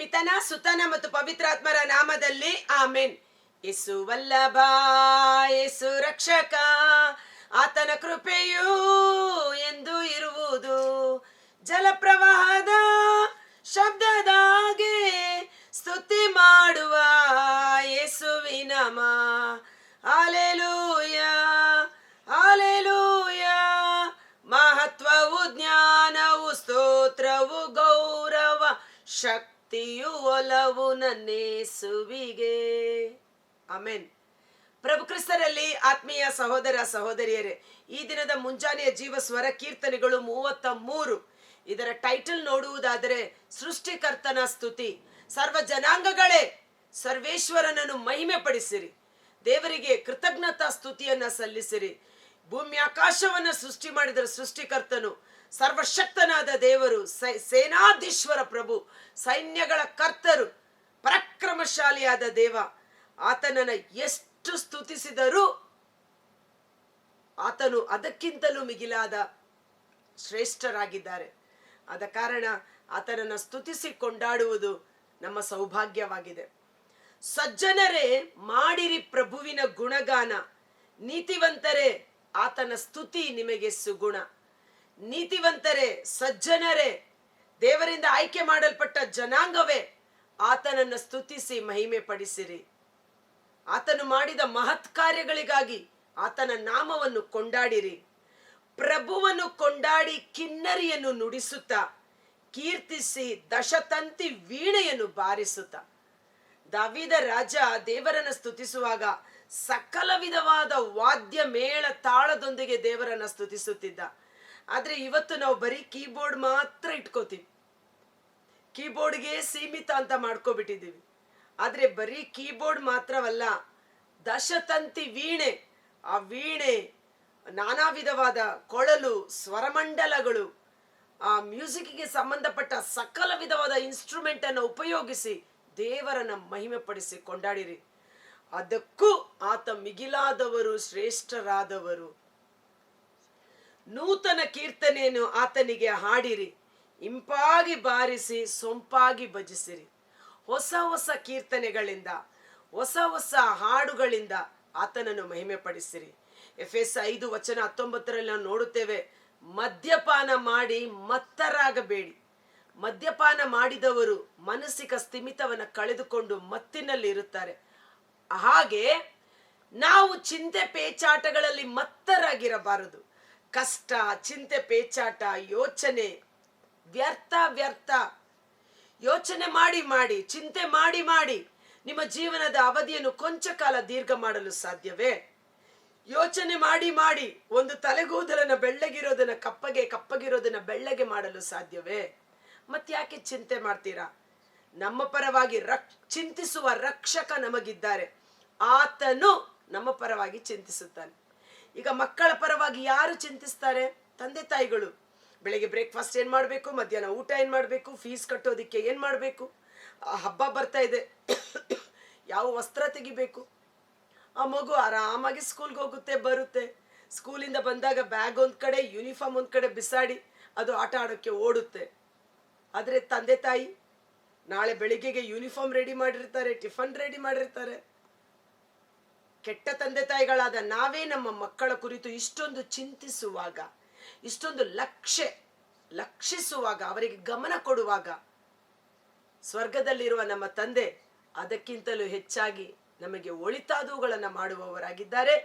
ಪಿತನ ಸುತನ ಮತ್ತು ಪವಿತ್ರಾತ್ಮರ ನಾಮದಲ್ಲಿ ಆಮೆನ್. ಯೇಸು ವಲ್ಲಭ, ಯೇಸು ರಕ್ಷಕ, ಆತನ ಕೃಪೆಯೂ ಎಂದು ಇರುವುದು. ಜಲಪ್ರವಾಹದ ಶಬ್ದದಾಗೆ ಸ್ತುತಿ ಮಾಡುವ ಯೇಸುವಿನ ನಾಮ. Hallelujah hallelujah. ಮಹತ್ವವು, ಜ್ಞಾನವು, ಸ್ತೋತ್ರವು, ಗೌರವ, ಶಕ್ತಿಯು, ಒಲವು ನನ್ನೇಸುವಿಗೆ. ಆಮೆನ್. ಪ್ರಭು ಕ್ರಿಸ್ತರಲ್ಲಿ ಆತ್ಮೀಯ ಸಹೋದರ ಸಹೋದರಿಯರೇ, ಈ ದಿನದ ಮುಂಜಾನೆಯ ಜೀವ ಸ್ವರ ಕೀರ್ತನೆಗಳು 33. ಇದರ ಟೈಟಲ್ ನೋಡುವುದಾದರೆ ಸೃಷ್ಟಿಕರ್ತನ ಸ್ತುತಿ. ಸರ್ವ ಜನಾಂಗಗಳೇ ಸರ್ವೇಶ್ವರನನ್ನು ಮಹಿಮೆ ಪಡಿಸಿರಿ, ದೇವರಿಗೆ ಕೃತಜ್ಞತಾ ಸ್ತುತಿಯನ್ನ ಸಲ್ಲಿಸಿರಿ. ಭೂಮಿ ಆಕಾಶವನ್ನ ಸೃಷ್ಟಿ ಮಾಡಿದ ಸೃಷ್ಟಿಕರ್ತನು, ಸರ್ವಶಕ್ತನಾದ ದೇವರು, ಸೇನಾಧೀಶ್ವರ ಪ್ರಭು, ಸೈನ್ಯಗಳ ಕರ್ತರು, ಪರಾಕ್ರಮಶಾಲಿಯಾದ ದೇವ. ಆತನನ್ನ ಎಷ್ಟು ಸ್ತುತಿಸಿದರೂ ಆತನು ಅದಕ್ಕಿಂತಲೂ ಮಿಗಿಲಾದ ಶ್ರೇಷ್ಠರಾಗಿದ್ದಾರೆ. ಆದ ಕಾರಣ ಆತನನ್ನ ಸ್ತುತಿಸಿ ಕೊಂಡಾಡುವುದು ನಮ್ಮ ಸೌಭಾಗ್ಯವಾಗಿದೆ. ಸಜ್ಜನರೇ ಮಾಡಿರಿ ಪ್ರಭುವಿನ ಗುಣಗಾನ, ನೀತಿವಂತರೇ ಆತನ ಸ್ತುತಿ ನಿಮಗೆ ಸುಗುಣ. ನೀತಿವಂತರೇ, ಸಜ್ಜನರೇ, ದೇವರಿಂದ ಆಯ್ಕೆ ಮಾಡಲ್ಪಟ್ಟ ಜನಾಂಗವೇ, ಆತನನ್ನು ಸ್ತುತಿಸಿ ಮಹಿಮೆ ಪಡಿಸಿರಿ. ಆತನು ಮಾಡಿದ ಮಹತ್ ಕಾರ್ಯಗಳಿಗಾಗಿ ಆತನ ನಾಮವನ್ನು ಕೊಂಡಾಡಿರಿ. ಪ್ರಭುವನ್ನು ಕೊಂಡಾಡಿ ಕಿನ್ನರಿಯನ್ನು ನುಡಿಸುತ್ತಾ, ಕೀರ್ತಿಸಿ ದಶತಂತಿ ವೀಣೆಯನ್ನು ಬಾರಿಸುತ್ತಾ. ದಾವೀದ ರಾಜ ದೇವರನ್ನು ಸ್ತುತಿಸುವಾಗ ಸಕಲ ವಿಧವಾದ ವಾದ್ಯ ಮೇಳ ತಾಳದೊಂದಿಗೆ ದೇವರನ್ನ ಸ್ತುತಿಸುತ್ತಿದ್ದ. ಆದ್ರೆ ಇವತ್ತು ನಾವು ಬರೀ ಕೀಬೋರ್ಡ್ ಮಾತ್ರ ಇಟ್ಕೋತೀವಿ, ಕೀಬೋರ್ಡ್ಗೆ ಸೀಮಿತ ಅಂತ ಮಾಡ್ಕೋಬಿಟ್ಟಿದ್ದೀವಿ. ಆದ್ರೆ ಬರೀ ಕೀಬೋರ್ಡ್ ಮಾತ್ರವಲ್ಲ, ದಶತಂತಿ ವೀಣೆ, ಆ ವೀಣೆ, ನಾನಾ ವಿಧವಾದ ಕೊಳಲು, ಸ್ವರಮಂಡಲಗಳು, ಆ ಮ್ಯೂಸಿಕ್ಗೆ ಸಂಬಂಧಪಟ್ಟ ಸಕಲ ವಿಧವಾದ ಇನ್ಸ್ಟ್ರೂಮೆಂಟ್ ಅನ್ನು ಉಪಯೋಗಿಸಿ ದೇವರನ್ನ ಮಹಿಮೆ ಪಡಿಸಿ ಕೊಂಡಾಡಿರಿ. ಅದಕ್ಕೂ ಆತ ಮಿಗಿಲಾದವರು, ಶ್ರೇಷ್ಠರಾದವರು. ನೂತನ ಕೀರ್ತನೆಯನ್ನು ಆತನಿಗೆ ಹಾಡಿರಿ, ಇಂಪಾಗಿ ಬಾರಿಸಿ ಸೊಂಪಾಗಿ ಭಜಿಸಿರಿ. ಹೊಸ ಹೊಸ ಕೀರ್ತನೆಗಳಿಂದ, ಹೊಸ ಹೊಸ ಹಾಡುಗಳಿಂದ ಆತನನ್ನು ಮಹಿಮೆ ಪಡಿಸಿರಿ. ಎಫೆಸ 5:19 ನಾವು ನೋಡುತ್ತೇವೆ, ಮದ್ಯಪಾನ ಮಾಡಿ ಮತ್ತರಾಗಬೇಡಿ. ಮದ್ಯಪಾನ ಮಾಡಿದವರು ಮಾನಸಿಕ ಸ್ಥಿಮಿತವನ್ನು ಕಳೆದುಕೊಂಡು ಮತ್ತಿನಲ್ಲಿ ಇರುತ್ತಾರೆ. ಹಾಗೆ ನಾವು ಚಿಂತೆ ಪೇಚಾಟಗಳಲ್ಲಿ ಮತ್ತರಾಗಿರಬಾರದು. ಕಷ್ಟ, ಚಿಂತೆ ಪೇಚಾಟ, ಯೋಚನೆ ವ್ಯರ್ಥ. ಯೋಚನೆ ಮಾಡಿ ಚಿಂತೆ ಮಾಡಿ ನಿಮ್ಮ ಜೀವನದ ಅವಧಿಯನ್ನು ಕೊಂಚ ಕಾಲ ದೀರ್ಘ ಮಾಡಲು ಸಾಧ್ಯವೇ? ಯೋಚನೆ ಮಾಡಿ ಒಂದು ತಲೆಗೂದಲನ್ನ ಬೆಳ್ಳಗಿರೋದನ್ನ ಕಪ್ಪಗಿರೋದನ್ನ ಬೆಳ್ಳಗೆ ಮಾಡಲು ಸಾಧ್ಯವೇ? ಮತ್ತ್ಯಾಕೆ ಚಿಂತೆ ಮಾಡ್ತೀರಾ? ನಮ್ಮ ಪರವಾಗಿ ಚಿಂತಿಸುವ ರಕ್ಷಕ ನಮಗಿದ್ದಾರೆ. ಆತನು ನಮ್ಮ ಪರವಾಗಿ ಚಿಂತಿಸುತ್ತಾನೆ. ಈಗ ಮಕ್ಕಳ ಪರವಾಗಿ ಯಾರು ಚಿಂತಿಸ್ತಾರೆ? ತಂದೆ ತಾಯಿಗಳು. ಬೆಳಿಗ್ಗೆ ಬ್ರೇಕ್ಫಾಸ್ಟ್ ಏನ್ ಮಾಡ್ಬೇಕು, ಮಧ್ಯಾಹ್ನ ಊಟ ಏನ್ ಮಾಡ್ಬೇಕು, ಫೀಸ್ ಕಟ್ಟೋದಿಕ್ಕೆ ಏನ್ ಮಾಡ್ಬೇಕು, ಹಬ್ಬ ಬರ್ತಾ ಇದೆ ಯಾವ ವಸ್ತ್ರ ತೆಗಿಬೇಕು. ಆ ಮಗು ಆರಾಮಾಗಿ ಸ್ಕೂಲ್ಗೆ ಹೋಗುತ್ತೆ, ಬರುತ್ತೆ. ಸ್ಕೂಲಿಂದ ಬಂದಾಗ ಬ್ಯಾಗ್ ಒಂದ್ ಕಡೆ, ಯೂನಿಫಾರ್ಮ್ ಒಂದ್ ಕಡೆ ಬಿಸಾಡಿ ಅದು ಆಟ ಆಡೋಕ್ಕೆ ಓಡುತ್ತೆ. ಆದ್ರೆ ತಂದೆ ತಾಯಿ ನಾಳೆ ಬೆಳಿಗ್ಗೆಗೆ ಯೂನಿಫಾರ್ಮ್ ರೆಡಿ ಮಾಡಿರ್ತಾರೆ, ಟಿಫನ್ ರೆಡಿ ಮಾಡಿರ್ತಾರೆ. ಕೆಟ್ಟ ತಂದೆ ತಾಯಿಗಳಾದ ನಾವೇ ನಮ್ಮ ಮಕ್ಕಳ ಕುರಿತು ಇಷ್ಟೊಂದು ಚಿಂತಿಸುವಾಗ, ಇಷ್ಟೊಂದು ಲಕ್ಷಿಸುವಾಗ, ಅವರಿಗೆ ಗಮನ ಕೊಡುವಾಗ, ಸ್ವರ್ಗದಲ್ಲಿರುವ ನಮ್ಮ ತಂದೆ ಅದಕ್ಕಿಂತಲೂ ಹೆಚ್ಚಾಗಿ ನಮಗೆ ಒಳಿತಾದವುಗಳನ್ನು ಮಾಡುವವರಾಗಿದ್ದಾರೆ.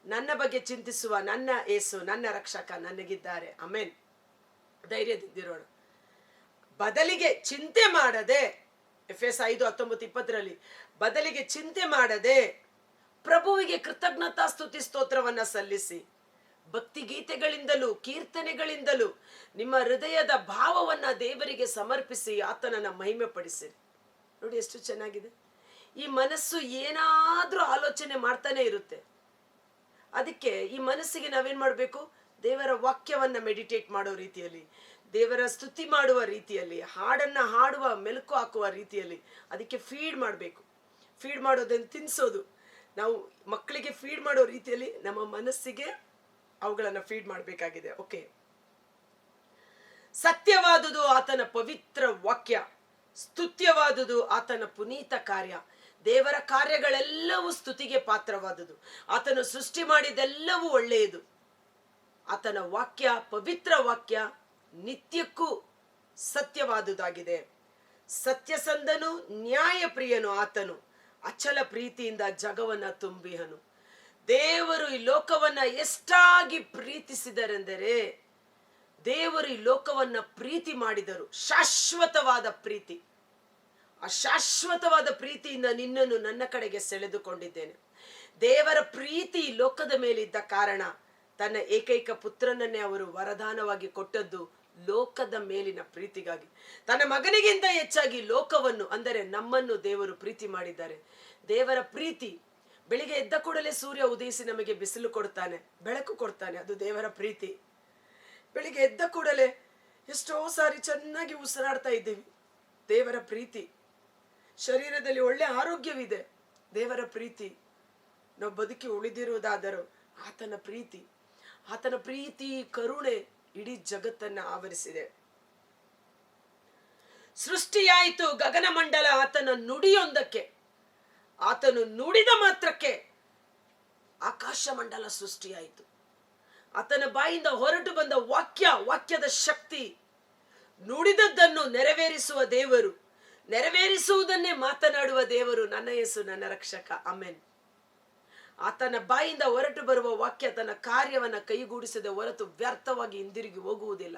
ನನ್ನ ಬಗ್ಗೆ ಚಿಂತಿಸುವ ನನ್ನ ಯೇಸು, ನನ್ನ ರಕ್ಷಕ ನನಗಿದ್ದಾರೆ. ಆಮೆನ್. ಧೈರ್ಯದಿಂದಿರೋಣ. ಬದಲಿಗೆ ಚಿಂತೆ ಮಾಡದೆ, ಎಫೆಸ 5:19-20 ಬದಲಿಗೆ ಚಿಂತೆ ಮಾಡದೆ ಪ್ರಭುವಿಗೆ ಕೃತಜ್ಞತಾ ಸ್ತುತಿ ಸ್ತೋತ್ರವನ್ನ ಸಲ್ಲಿಸಿ, ಭಕ್ತಿ ಗೀತೆಗಳಿಂದಲೂ ಕೀರ್ತನೆಗಳಿಂದಲೂ ನಿಮ್ಮ ಹೃದಯದ ಭಾವವನ್ನ ದೇವರಿಗೆ ಸಮರ್ಪಿಸಿ ಆತನನ್ನ ಮಹಿಮೆ ಪಡಿಸಿರಿ. ನೋಡಿ ಎಷ್ಟು ಚೆನ್ನಾಗಿದೆ. ಈ ಮನಸ್ಸು ಏನಾದ್ರೂ ಆಲೋಚನೆ ಮಾಡ್ತಾನೆ ಇರುತ್ತೆ. ಅದಕ್ಕೆ ಈ ಮನಸ್ಸಿಗೆ ನಾವೇನ್ ಮಾಡ್ಬೇಕು? ದೇವರ ವಾಕ್ಯವನ್ನ ಮೆಡಿಟೇಟ್ ಮಾಡೋ ರೀತಿಯಲ್ಲಿ, ದೇವರ ಸ್ತುತಿ ಮಾಡುವ ರೀತಿಯಲ್ಲಿ, ಹಾಡನ್ನ ಹಾಡುವ ಮೆಲುಕು ಹಾಕುವ ರೀತಿಯಲ್ಲಿ ಅದಕ್ಕೆ ಫೀಡ್ ಮಾಡಬೇಕು. ಫೀಡ್ ಮಾಡೋದನ್ನು ತಿನ್ಸೋದು. ನಾವು ಮಕ್ಕಳಿಗೆ ಫೀಡ್ ಮಾಡೋ ರೀತಿಯಲ್ಲಿ ನಮ್ಮ ಮನಸ್ಸಿಗೆ ಅವುಗಳನ್ನ ಫೀಡ್ ಮಾಡಬೇಕಾಗಿದೆ. ಓಕೆ. ಸತ್ಯವಾದುದು ಆತನ ಪವಿತ್ರ ವಾಕ್ಯ, ಸ್ತುತ್ಯವಾದುದು ಆತನ ಪುನೀತ ಕಾರ್ಯ. ದೇವರ ಕಾರ್ಯಗಳೆಲ್ಲವೂ ಸ್ತುತಿಗೆ ಪಾತ್ರವಾದುದು. ಆತನು ಸೃಷ್ಟಿ ಮಾಡಿದೆಲ್ಲವೂ ಒಳ್ಳೆಯದು. ಆತನ ವಾಕ್ಯ ಪವಿತ್ರ ವಾಕ್ಯ, ನಿತ್ಯಕ್ಕೂ ಸತ್ಯವಾದುದಾಗಿದೆ. ಸತ್ಯಸಂಧನು, ನ್ಯಾಯ ಪ್ರಿಯನು ಆತನು, ಅಚಲ ಪ್ರೀತಿಯಿಂದ ಜಗವನ್ನ ತುಂಬಿಹನು. ದೇವರು ಈ ಲೋಕವನ್ನ ಎಷ್ಟಾಗಿ ಪ್ರೀತಿಸಿದರೆಂದರೆ, ದೇವರು ಈ ಲೋಕವನ್ನ ಪ್ರೀತಿ ಮಾಡಿದರು. ಶಾಶ್ವತವಾದ ಪ್ರೀತಿ. ಆ ಶಾಶ್ವತವಾದ ಪ್ರೀತಿಯಿಂದ ನಿನ್ನನ್ನು ನನ್ನ ಕಡೆಗೆ ಸೆಳೆದುಕೊಂಡಿದ್ದೇನೆ. ದೇವರ ಪ್ರೀತಿ ಲೋಕದ ಮೇಲಿದ್ದ ಕಾರಣ ತನ್ನ ಏಕೈಕ ಪುತ್ರನನ್ನೇ ಅವರು ವರದಾನವಾಗಿ ಕೊಟ್ಟದ್ದು ಲೋಕದ ಮೇಲಿನ ಪ್ರೀತಿಗಾಗಿ. ತನ್ನ ಮಗನಿಗಿಂತ ಹೆಚ್ಚಾಗಿ ಲೋಕವನ್ನು, ಅಂದರೆ ನಮ್ಮನ್ನು ದೇವರು ಪ್ರೀತಿ ಮಾಡಿದ್ದಾರೆ. ದೇವರ ಪ್ರೀತಿ, ಬೆಳಿಗ್ಗೆ ಎದ್ದ ಕೂಡಲೇ ಸೂರ್ಯ ಉದಯಿಸಿ ನಮಗೆ ಬಿಸಿಲು ಕೊಡ್ತಾನೆ, ಬೆಳಕು ಕೊಡ್ತಾನೆ, ಅದು ದೇವರ ಪ್ರೀತಿ. ಬೆಳಿಗ್ಗೆ ಎದ್ದ ಕೂಡಲೇ ಎಷ್ಟೋ ಸಾರಿ ಚೆನ್ನಾಗಿ ಉಸಿರಾಡ್ತಾ ಇದ್ದೇವೆ, ದೇವರ ಪ್ರೀತಿ. ಶರೀರದಲ್ಲಿ ಒಳ್ಳೆ ಆರೋಗ್ಯವಿದೆ, ದೇವರ ಪ್ರೀತಿ. ನಾವು ಬದುಕಿ ಉಳಿದಿರುವುದಾದರೂ ಆತನ ಪ್ರೀತಿ. ಆತನ ಪ್ರೀತಿ ಕರುಣೆ ಇಡೀ ಜಗತ್ತನ್ನ ಆವರಿಸಿದೆ. ಸೃಷ್ಟಿಯಾಯಿತು ಗಗನಮಂಡಲ ಆತನ ನುಡಿಯೊಂದಕ್ಕೆ. ಆತನು ನುಡಿದ ಮಾತ್ರಕ್ಕೆ ಆಕಾಶ ಮಂಡಲ ಸೃಷ್ಟಿಯಾಯಿತು. ಆತನ ಬಾಯಿಂದ ಹೊರಟು ಬಂದ ವಾಕ್ಯದ ಶಕ್ತಿ. ನುಡಿದದ್ದನ್ನು ನೆರವೇರಿಸುವ ದೇವರು, ನೆರವೇರಿಸುವುದನ್ನೇ ಮಾತನಾಡುವ ದೇವರು ನನ್ನ ಯೇಸು ನನ್ನ ರಕ್ಷಕ. ಆಮೆನ್. ಆತನ ಬಾಯಿಂದ ಹೊರಟು ಬರುವ ವಾಕ್ಯ ತನ್ನ ಕಾರ್ಯವನ್ನ ಕೈಗೂಡಿಸದೆ ಹೊರತು ವ್ಯರ್ಥವಾಗಿ ಹಿಂದಿರುಗಿ ಹೋಗುವುದಿಲ್ಲ.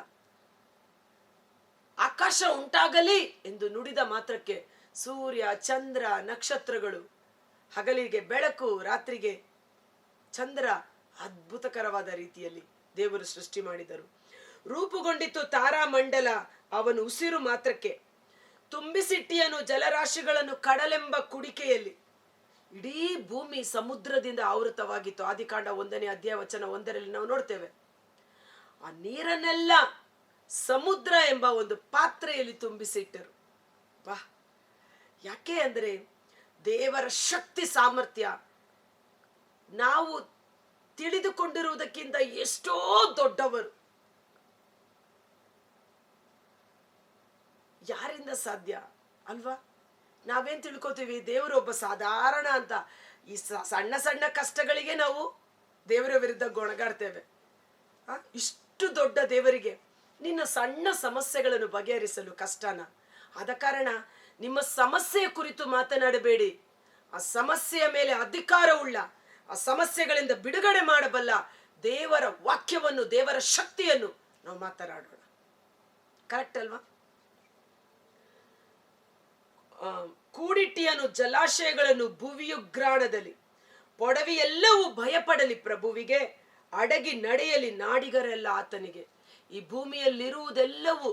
ಆಕಾಶ ಉಂಟಾಗಲಿ ಎಂದು ನುಡಿದ ಮಾತ್ರಕ್ಕೆ ಸೂರ್ಯ, ಚಂದ್ರ, ನಕ್ಷತ್ರಗಳು, ಹಗಲಿಗೆ ಬೆಳಕು, ರಾತ್ರಿಗೆ ಚಂದ್ರ, ಅದ್ಭುತಕರವಾದ ರೀತಿಯಲ್ಲಿ ದೇವರು ಸೃಷ್ಟಿ ಮಾಡಿದರು. ರೂಪುಗೊಂಡಿತು ತಾರಾಮಂಡಲ ಅವನು ಉಸಿರು ಮಾತ್ರಕ್ಕೆ. ತುಂಬಿಸಿಟ್ಟಿಯನು ಜಲರಾಶಿಗಳನ್ನು ಕಡಲೆಂಬ ಕುಡಿಕೆಯಲ್ಲಿ. ಇಡೀ ಭೂಮಿ ಸಮುದ್ರದಿಂದ ಆವೃತವಾಗಿತ್ತು. ಆದಿಕಾಂಡ 1ನೇ ಅಧ್ಯಾಯ ವಚನ 1ರಲ್ಲಿ ನಾವು ನೋಡ್ತೇವೆ. ಆ ನೀರನ್ನೆಲ್ಲ ಸಮುದ್ರ ಎಂಬ ಒಂದು ಪಾತ್ರೆಯಲ್ಲಿ ತುಂಬಿಸಿಟ್ಟರು. ಯಾಕೆ ಅಂದ್ರೆ ದೇವರ ಶಕ್ತಿ ಸಾಮರ್ಥ್ಯ ನಾವು ತಿಳಿದುಕೊಂಡಿರುವುದಕ್ಕಿಂತ ಎಷ್ಟೋ ದೊಡ್ಡವರು. ಯಾರಿಂದ ಸಾಧ್ಯ ಅಲ್ವಾ? ನಾವೇನ್ ತಿಳ್ಕೊತೀವಿ, ದೇವರು ಒಬ್ಬ ಸಾಧಾರಣ ಅಂತ. ಈ ಸಣ್ಣ ಸಣ್ಣ ಕಷ್ಟಗಳಿಗೆ ನಾವು ದೇವರ ವಿರುದ್ಧ ಗೊಣಗಾಡ್ತೇವೆ. ಇಷ್ಟು ದೊಡ್ಡ ದೇವರಿಗೆ ನಿನ್ನ ಸಣ್ಣ ಸಮಸ್ಯೆಗಳನ್ನು ಬಗೆಹರಿಸಲು ಕಷ್ಟನ? ಆದ ಕಾರಣ ನಿಮ್ಮ ಸಮಸ್ಯೆಯ ಕುರಿತು ಮಾತನಾಡಬೇಡಿ. ಆ ಸಮಸ್ಯೆಯ ಮೇಲೆ ಅಧಿಕಾರವುಳ್ಳ, ಆ ಸಮಸ್ಯೆಗಳಿಂದ ಬಿಡುಗಡೆ ಮಾಡಬಲ್ಲ ದೇವರ ವಾಕ್ಯವನ್ನು, ದೇವರ ಶಕ್ತಿಯನ್ನು ನಾವು ಮಾತನಾಡೋಣ. ಕರೆಕ್ಟ್ ಅಲ್ವಾ? ಕೂಡಿಟ್ಟಿಯನು ಜಲಾಶಯಗಳನ್ನು ಭುವಿಯುಗ್ರಾಣದಲ್ಲಿ. ಪೊಡವಿ ಎಲ್ಲವೂ ಭಯಪಡಲಿ ಪ್ರಭುವಿಗೆ, ಅಡಗಿ ನಡೆಯಲಿ ನಾಡಿಗರೆಲ್ಲ ಆತನಿಗೆ. ಈ ಭೂಮಿಯಲ್ಲಿರುವುದೆಲ್ಲವೂ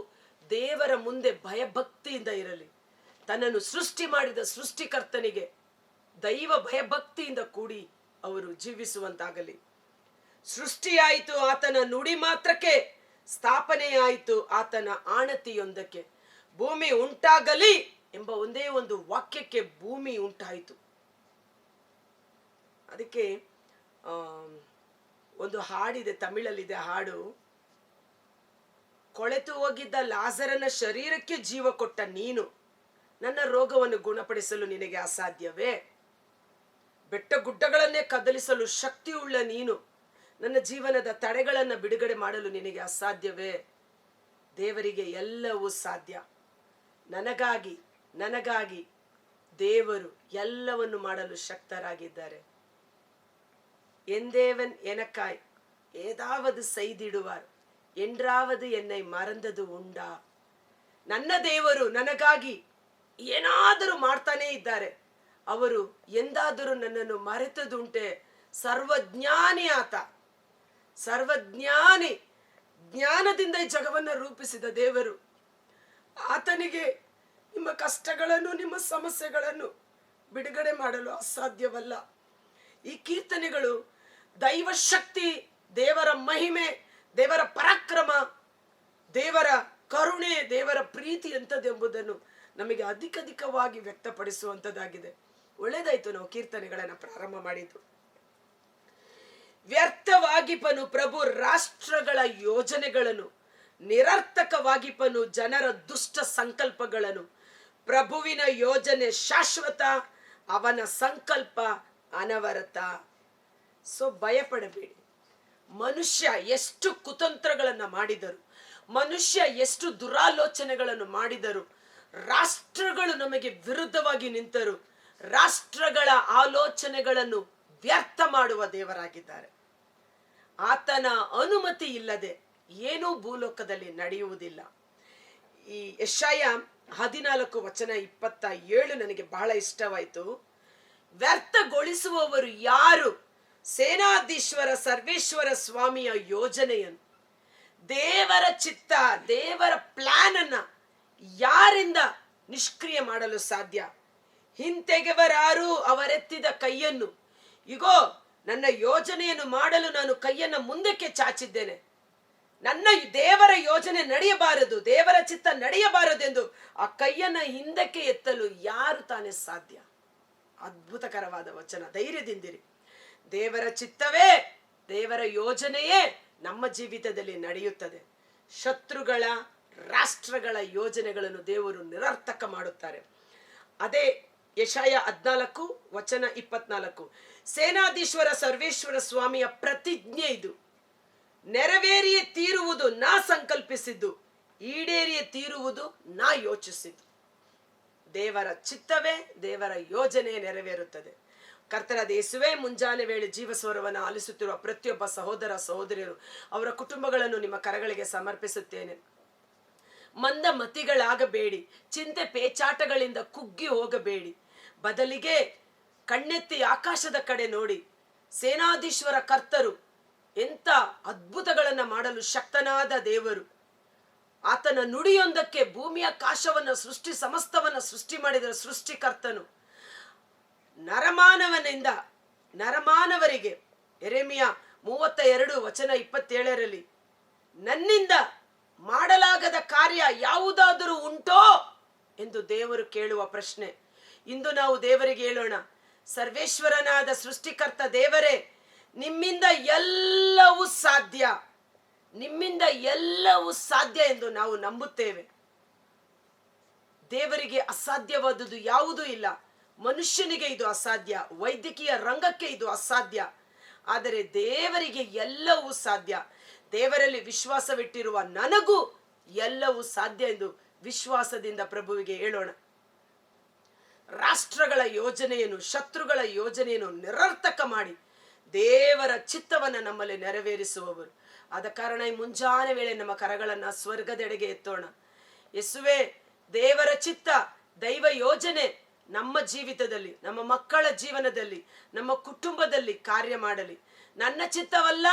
ದೇವರ ಮುಂದೆ ಭಯಭಕ್ತಿಯಿಂದ ಇರಲಿ. ತನ್ನನ್ನು ಸೃಷ್ಟಿ ಮಾಡಿದ ಸೃಷ್ಟಿಕರ್ತನಿಗೆ ದೈವ ಭಯಭಕ್ತಿಯಿಂದ ಕೂಡಿ ಅವರು ಜೀವಿಸುವಂತಾಗಲಿ. ಸೃಷ್ಟಿಯಾಯಿತು ಆತನ ನುಡಿ ಮಾತ್ರಕ್ಕೆ, ಸ್ಥಾಪನೆಯಾಯಿತು ಆತನ ಆಣತಿಯೊಂದಕ್ಕೆ. ಭೂಮಿ ಉಂಟಾಗಲಿ ಎಂಬ ಒಂದೇ ಒಂದು ವಾಕ್ಯಕ್ಕೆ ಭೂಮಿ ಉಂಟಾಯಿತು. ಅದಕ್ಕೆ ಒಂದು ಹಾಡಿದೆ, ತಮಿಳಲ್ಲಿದೆ ಹಾಡು. ಕೊಳೆತು ಹೋಗಿದ್ದ ಲಾಜರನ ಶರೀರಕ್ಕೆ ಜೀವ ಕೊಟ್ಟ ನೀನು, ನನ್ನ ರೋಗವನ್ನು ಗುಣಪಡಿಸಲು ನಿನಗೆ ಅಸಾಧ್ಯವೇ? ಬೆಟ್ಟ ಗುಡ್ಡಗಳನ್ನೇ ಕದಲಿಸಲು ಶಕ್ತಿಯುಳ್ಳ ನೀನು, ನನ್ನ ಜೀವನದ ತಡೆಗಳನ್ನು ಬಿಡುಗಡೆ ಮಾಡಲು ನಿನಗೆ ಅಸಾಧ್ಯವೇ? ದೇವರಿಗೆ ಎಲ್ಲವೂ ಸಾಧ್ಯ. ನನಗಾಗಿ ದೇವರು ಎಲ್ಲವನ್ನು ಮಾಡಲು ಶಕ್ತರಾಗಿದ್ದಾರೆ. ಎಂದೇವನ್ எனக்காய் ஏதாவது செய்திடுவார் என்றாவது என்னை மறந்தது ಉಂಡಾ? ನನ್ನ ದೇವರು ನನಗಾಗಿ ಏನಾದರೂ ಮಾಡ್ತಾನೇ ಇದ್ದಾರೆ. ಅವರು ಎಂದಾದರೂ ನನ್ನನ್ನು ಮರೆತದುಂಟೆ? ಸರ್ವಜ್ಞಾನಿ ಆತ, ಸರ್ವಜ್ಞಾನಿ. ಜ್ಞಾನದಿಂದ ಈ ಜಗವನ್ನು ರೂಪಿಸಿದ ದೇವರು. ಆತನಿಗೆ ನಿಮ್ಮ ಕಷ್ಟಗಳನ್ನು, ನಿಮ್ಮ ಸಮಸ್ಯೆಗಳನ್ನು ಬಿಡುಗಡೆ ಮಾಡಲು ಅಸಾಧ್ಯವಲ್ಲ. ಈ ಕೀರ್ತನೆಗಳು ದೈವ ಶಕ್ತಿ, ದೇವರ ಮಹಿಮೆ, ದೇವರ ಪರಾಕ್ರಮ, ದೇವರ ಕರುಣೆ, ದೇವರ ಪ್ರೀತಿ ಎಂಥದ್ದೆಂಬುದನ್ನು ನಮಗೆ ಅಧಿಕವಾಗಿ ವ್ಯಕ್ತಪಡಿಸುವಂಥದ್ದಾಗಿದೆ. ಒಳ್ಳೆದಾಯ್ತು ನಾವು ಕೀರ್ತನೆಗಳನ್ನು ಪ್ರಾರಂಭ ಮಾಡಿದ್ದು. ವ್ಯರ್ಥವಾಗಿಪನು ಪ್ರಭು ರಾಷ್ಟ್ರಗಳ ಯೋಜನೆಗಳನ್ನು, ನಿರರ್ಥಕವಾಗಿಪನು ಜನರ ದುಷ್ಟ ಸಂಕಲ್ಪಗಳನ್ನು. ಪ್ರಭುವಿನ ಯೋಜನೆ ಶಾಶ್ವತ, ಅವನ ಸಂಕಲ್ಪ ಅನವರತ. ಸೊ ಭಯಪಡಬೇಡಿ. ಮನುಷ್ಯ ಎಷ್ಟು ಕುತಂತ್ರಗಳನ್ನು ಮಾಡಿದರು, ಮನುಷ್ಯ ಎಷ್ಟು ದುರಾಲೋಚನೆಗಳನ್ನು ಮಾಡಿದರು, ರಾಷ್ಟ್ರಗಳು ನಮಗೆ ವಿರುದ್ಧವಾಗಿ ನಿಂತರು, ರಾಷ್ಟ್ರಗಳ ಆಲೋಚನೆಗಳನ್ನು ವ್ಯರ್ಥ ಮಾಡುವ ದೇವರಾಗಿದ್ದಾರೆ. ಆತನ ಅನುಮತಿ ಇಲ್ಲದೆ ಏನೂ ಭೂಲೋಕದಲ್ಲಿ ನಡೆಯುವುದಿಲ್ಲ. ಈ ಯೆಶಾಯ 14:27 ನನಗೆ ಬಹಳ ಇಷ್ಟವಾಯಿತು. ವ್ಯರ್ಥಗೊಳಿಸುವವರು ಯಾರು ಸೇನಾಧೀಶ್ವರ ಸರ್ವೇಶ್ವರ ಸ್ವಾಮಿಯ ಯೋಜನೆಯನ್ನು, ದೇವರ ಚಿತ್ತ, ದೇವರ ಪ್ಲಾನ್ ಅನ್ನ ಯಾರಿಂದ ನಿಷ್ಕ್ರಿಯ ಮಾಡಲು ಸಾಧ್ಯ? ಹಿಂತೆಗೆವರಾರು ಅವರೆತ್ತಿದ ಕೈಯನ್ನು. ಇಗೋ, ನನ್ನ ಯೋಜನೆಯನ್ನು ಮಾಡಲು ನಾನು ಕೈಯನ್ನು ಮುಂದಕ್ಕೆ ಚಾಚಿದ್ದೇನೆ. ನನ್ನ ದೇವರ ಯೋಜನೆ ನಡೆಯಬಾರದು, ದೇವರ ಚಿತ್ತ ನಡೆಯಬಾರದೆಂದು ಆ ಕೈಯನ್ನ ಹಿಂದಕ್ಕೆ ಎತ್ತಲು ಯಾರು ತಾನೇ ಸಾಧ್ಯ? ಅದ್ಭುತಕರವಾದ ವಚನ. ಧೈರ್ಯದಿಂದಿರಿ. ದೇವರ ಚಿತ್ತವೇ, ದೇವರ ಯೋಜನೆಯೇ ನಮ್ಮ ಜೀವಿತದಲ್ಲಿ ನಡೆಯುತ್ತದೆ. ಶತ್ರುಗಳ, ರಾಷ್ಟ್ರಗಳ ಯೋಜನೆಗಳನ್ನು ದೇವರು ನಿರರ್ಥಕ ಮಾಡುತ್ತಾರೆ. ಅದೇ ಯೆಶಾಯ 14:24, ಸೇನಾಧೀಶ್ವರ ಸರ್ವೇಶ್ವರ ಸ್ವಾಮಿಯ ಪ್ರತಿಜ್ಞೆ ಇದು. ನೆರವೇರಿಯೇ ತೀರುವುದು ನಾ ಸಂಕಲ್ಪಿಸಿದ್ದು, ಈಡೇರಿಯೇ ತೀರುವುದು ನಾ ಯೋಚಿಸಿದ್ದು. ದೇವರ ಚಿತ್ತವೇ, ದೇವರ ಯೋಜನೆ ನೆರವೇರುತ್ತದೆ. ಕರ್ತನಾದ ಯೇಸುವೇ, ಮುಂಜಾನೆ ವೇಳೆ ಜೀವಸ್ವರವನ್ನು ಆಲಿಸುತ್ತಿರುವ ಪ್ರತಿಯೊಬ್ಬ ಸಹೋದರ ಸಹೋದರಿಯರು, ಅವರ ಕುಟುಂಬಗಳನ್ನು ನಿಮ್ಮ ಕರಗಳಿಗೆ ಸಮರ್ಪಿಸುತ್ತೇನೆ. ಮಂದ ಮತಿಗಳಾಗಬೇಡಿ, ಚಿಂತೆ ಪೇಚಾಟಗಳಿಂದ ಕುಗ್ಗಿ ಹೋಗಬೇಡಿ. ಬದಲಿಗೆ ಕಣ್ಣೆತ್ತಿ ಆಕಾಶದ ಕಡೆ ನೋಡಿ. ಸೇನಾಧೀಶ್ವರ ಕರ್ತರು ಎಂಥ ಅದ್ಭುತಗಳನ್ನ ಮಾಡಲು ಶಕ್ತನಾದ ದೇವರು. ಆತನ ನುಡಿಯೊಂದಕ್ಕೆ ಭೂಮಿಯ ಕಾಶವನ್ನು ಸಮಸ್ತವನ್ನ ಸೃಷ್ಟಿ ಮಾಡಿದ ಸೃಷ್ಟಿಕರ್ತನು ನರಮಾನವರಿಗೆ ಯೆರೆಮೀಯ 32:27 ನನ್ನಿಂದ ಮಾಡಲಾಗದ ಕಾರ್ಯ ಯಾವುದಾದರೂ ಉಂಟೋ ಎಂದು ದೇವರು ಕೇಳುವ ಪ್ರಶ್ನೆ. ಇಂದು ನಾವು ದೇವರಿಗೆ ಹೇಳೋಣ, ಸರ್ವೇಶ್ವರನಾದ ಸೃಷ್ಟಿಕರ್ತ ದೇವರೇ, ನಿಮ್ಮಿಂದ ಎಲ್ಲವೂ ಸಾಧ್ಯ, ನಿಮ್ಮಿಂದ ಎಲ್ಲವೂ ಸಾಧ್ಯ ಎಂದು ನಾವು ನಂಬುತ್ತೇವೆ. ದೇವರಿಗೆ ಅಸಾಧ್ಯವಾದುದು ಯಾವುದೂ ಇಲ್ಲ. ಮನುಷ್ಯನಿಗೆ ಇದು ಅಸಾಧ್ಯ, ವೈದ್ಯಕೀಯ ರಂಗಕ್ಕೆ ಇದು ಅಸಾಧ್ಯ, ಆದರೆ ದೇವರಿಗೆ ಎಲ್ಲವೂ ಸಾಧ್ಯ. ದೇವರಲ್ಲಿ ವಿಶ್ವಾಸವಿಟ್ಟಿರುವ ನನಗೂ ಎಲ್ಲವೂ ಸಾಧ್ಯ ಎಂದು ವಿಶ್ವಾಸದಿಂದ ಪ್ರಭುವಿಗೆ ಹೇಳೋಣ. ರಾಷ್ಟ್ರಗಳ ಯೋಜನೆಯನ್ನು, ಶತ್ರುಗಳ ಯೋಜನೆಯನ್ನು ನಿರರ್ಥಕ ಮಾಡಿ ದೇವರ ಚಿತ್ತವನ್ನು ನಮ್ಮಲ್ಲಿ ನೆರವೇರಿಸುವವರು. ಆದ ಕಾರಣ ಈ ಮುಂಜಾನೆ ವೇಳೆ ನಮ್ಮ ಕರಗಳನ್ನ ಸ್ವರ್ಗದೆಡೆಗೆ ಎತ್ತೋಣ. ಯೇಸುವೇ, ದೇವರ ಚಿತ್ತ, ದೈವ ಯೋಜನೆ ನಮ್ಮ ಜೀವಿತದಲ್ಲಿ, ನಮ್ಮ ಮಕ್ಕಳ ಜೀವನದಲ್ಲಿ, ನಮ್ಮ ಕುಟುಂಬದಲ್ಲಿ ಕಾರ್ಯ ಮಾಡಲಿ. ನನ್ನ ಚಿತ್ತವಲ್ಲ,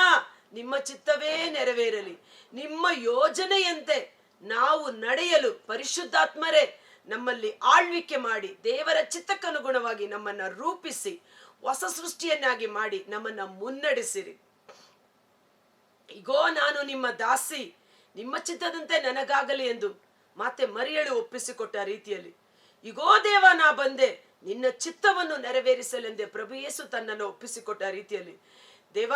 ನಿಮ್ಮ ಚಿತ್ತವೇ ನೆರವೇರಲಿ. ನಿಮ್ಮ ಯೋಜನೆಯಂತೆ ನಾವು ನಡೆಯಲು ಪರಿಶುದ್ಧಾತ್ಮರೇ ನಮ್ಮಲ್ಲಿ ಆಳ್ವಿಕೆ ಮಾಡಿ, ದೇವರ ಚಿತ್ತಕ್ಕನುಗುಣವಾಗಿ ನಮ್ಮನ್ನ ರೂಪಿಸಿ, ಹೊಸ ಸೃಷ್ಟಿಯನ್ನಾಗಿ ಮಾಡಿ ನಮ್ಮನ್ನ ಮುನ್ನಡೆಸಿರಿ. ಇಗೋ, ನಾನು ನಿಮ್ಮ ದಾಸಿ, ನಿಮ್ಮ ಚಿತ್ತದಂತೆ ನನಗಾಗಲಿ ಎಂದು ಮತ್ತೆ ಮರಿಯಳು ಒಪ್ಪಿಸಿಕೊಟ್ಟ ರೀತಿಯಲ್ಲಿ, ಇಗೋ ದೇವ, ನಾ ಬಂದೆ ನಿನ್ನ ಚಿತ್ತವನ್ನು ನೆರವೇರಿಸಲೆಂದೇ ಪ್ರಭು ಯೇಸು ತನ್ನನ್ನು ಒಪ್ಪಿಸಿಕೊಟ್ಟ ರೀತಿಯಲ್ಲಿ ದೇವ,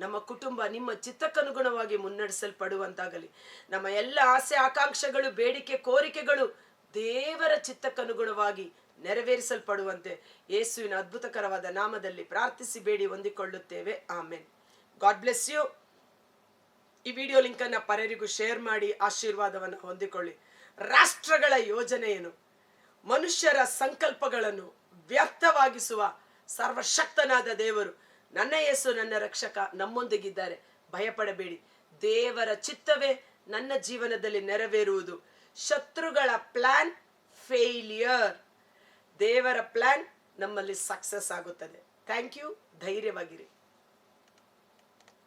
ನಮ್ಮ ಕುಟುಂಬ ನಿಮ್ಮ ಚಿತ್ತಕ್ಕನುಗುಣವಾಗಿ ಮುನ್ನಡೆಸಲ್ಪಡುವಂತಾಗಲಿ. ನಮ್ಮ ಎಲ್ಲ ಆಸೆ ಆಕಾಂಕ್ಷೆಗಳು, ಬೇಡಿಕೆ ಕೋರಿಕೆಗಳು ದೇವರ ಚಿತ್ತಕ್ಕನುಗುಣವಾಗಿ ನೆರವೇರಿಸಲ್ಪಡುವಂತೆ ಯೇಸುವಿನ ಅದ್ಭುತಕರವಾದ ನಾಮದಲ್ಲಿ ಪ್ರಾರ್ಥಿಸಿ ಬೇಡಿ ಹೊಂದಿಕೊಳ್ಳುತ್ತೇವೆ. ಆಮೆನ್. God bless you. ಈ ವಿಡಿಯೋ ಲಿಂಕ್ ಅನ್ನ ಪರರಿಗೂ ಶೇರ್ ಮಾಡಿ ಆಶೀರ್ವಾದವನ್ನು ಹೊಂದಿಕೊಳ್ಳಿ. ರಾಷ್ಟ್ರಗಳ ಯೋಜನೆಯನ್ನು, ಮನುಷ್ಯರ ಸಂಕಲ್ಪಗಳನ್ನು ವ್ಯರ್ಥವಾಗಿಸುವ ಸರ್ವಶಕ್ತನಾದ ದೇವರು, ನನ್ನ ಯೇಸು, ನನ್ನ ರಕ್ಷಕ ನಮ್ಮೊಂದಿಗಿದ್ದಾರೆ. ಭಯಪಡಬೇಡಿ. ದೇವರ ಚಿತ್ತವೇ ನನ್ನ ಜೀವನದಲ್ಲಿ ನೆರವೇರುವುದು. ಶತ್ರುಗಳ ಪ್ಲಾನ್ ಫೇಲಿಯರ್, ದೇವರ ಪ್ಲಾನ್ ನಮ್ಮಲ್ಲಿ ಸಕ್ಸಸ್ ಆಗುತ್ತದೆ. Thank you. ಧೈರ್ಯವಾಗಿರಿ.